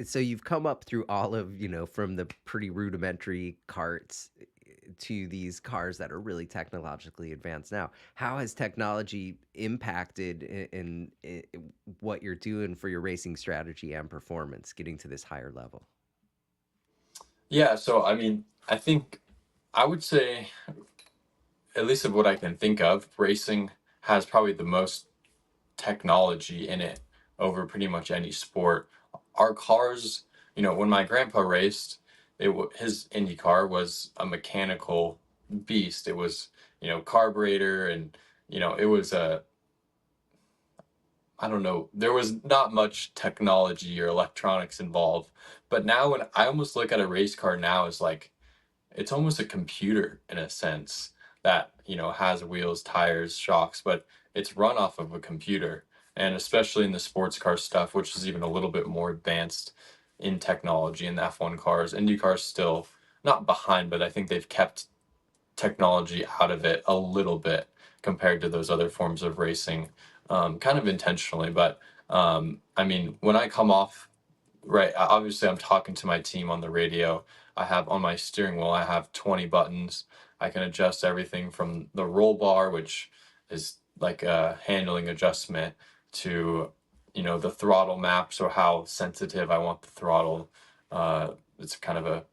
So you've come up through all of, from the pretty rudimentary carts to these cars that are really technologically advanced now. How has technology impacted in what you're doing for your racing strategy and performance, getting to this higher level? Yeah, so I mean, I think I would say, at least of what I can think of, racing has probably the most technology in it over pretty much any sport. Our cars, when my grandpa raced, his Indy car was a mechanical beast. It was, carburetor, and it was a, I don't know, there was not much technology or electronics involved. But now when I almost look at a race car now as like it's almost a computer in a sense that has wheels, tires, shocks, but it's run off of a computer. And especially in the sports car stuff, which is even a little bit more advanced in technology in the F1 cars, Indy cars still not behind, but I think they've kept technology out of it a little bit compared to those other forms of racing, kind of intentionally. But I mean, when I come off, right, obviously I'm talking to my team on the radio. I have on my steering wheel, I have 20 buttons. I can adjust everything from the roll bar, which is like a handling adjustment, to the throttle map, so how sensitive I want the throttle. It's kind of a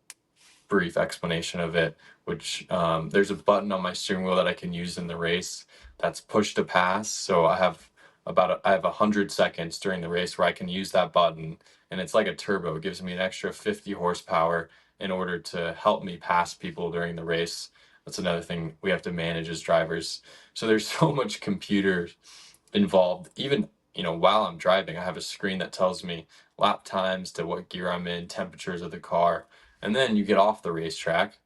brief explanation of it, which there's a button on my steering wheel that I can use in the race that's push to pass. So I have 100 seconds during the race where I can use that button, and it's like a turbo. It gives me an extra 50 horsepower in order to help me pass people during the race. That's another thing we have to manage as drivers. So there's so much computer involved. Even while I'm driving, I have a screen that tells me lap times, to what gear I'm in, temperatures of the car. And then you get off the racetrack,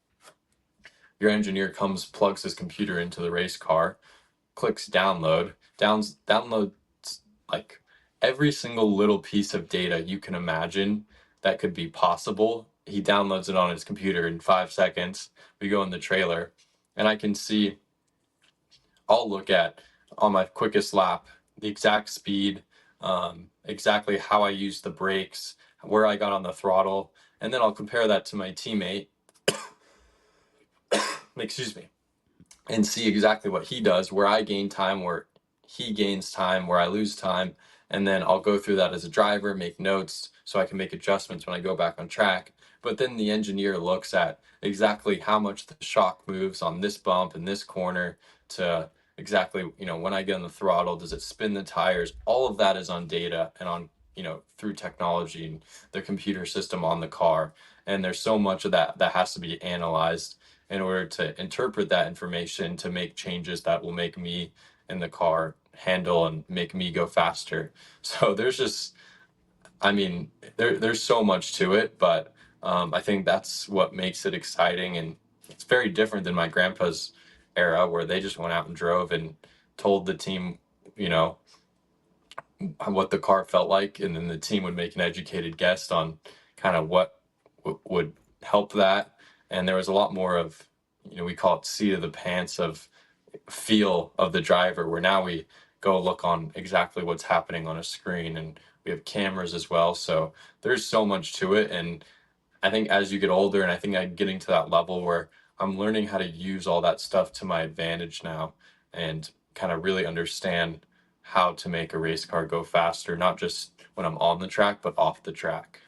your engineer comes, plugs his computer into the race car, clicks downloads like every single little piece of data you can imagine that could be possible. He downloads it on his computer in 5 seconds. We go in the trailer, and I can see, I'll look at on my quickest lap the exact speed, exactly how I used the brakes, where I got on the throttle, and then I'll compare that to my teammate, excuse me, and see exactly what he does, where I gain time, where he gains time, where I lose time. And then I'll go through that as a driver, make notes so I can make adjustments when I go back on track. But then the engineer looks at exactly how much the shock moves on this bump in this corner, to exactly, when I get on the throttle, does it spin the tires? All of that is on data and on, through technology and the computer system on the car. And there's so much of that that has to be analyzed in order to interpret that information to make changes that will make me in the car handle and make me go faster. So there's just, I mean, there's so much to it, but I think that's what makes it exciting. And it's very different than my grandpa's era, where they just went out and drove and told the team, you know, what the car felt like, and then the team would make an educated guess on kind of what would help that. And there was a lot more of, we call it seat of the pants, of feel of the driver, where now we go look on exactly what's happening on a screen, and we have cameras as well. So there's so much to it. And I think as you get older, and I think I'm getting to that level where I'm learning how to use all that stuff to my advantage now, and kind of really understand how to make a race car go faster, not just when I'm on the track, but off the track.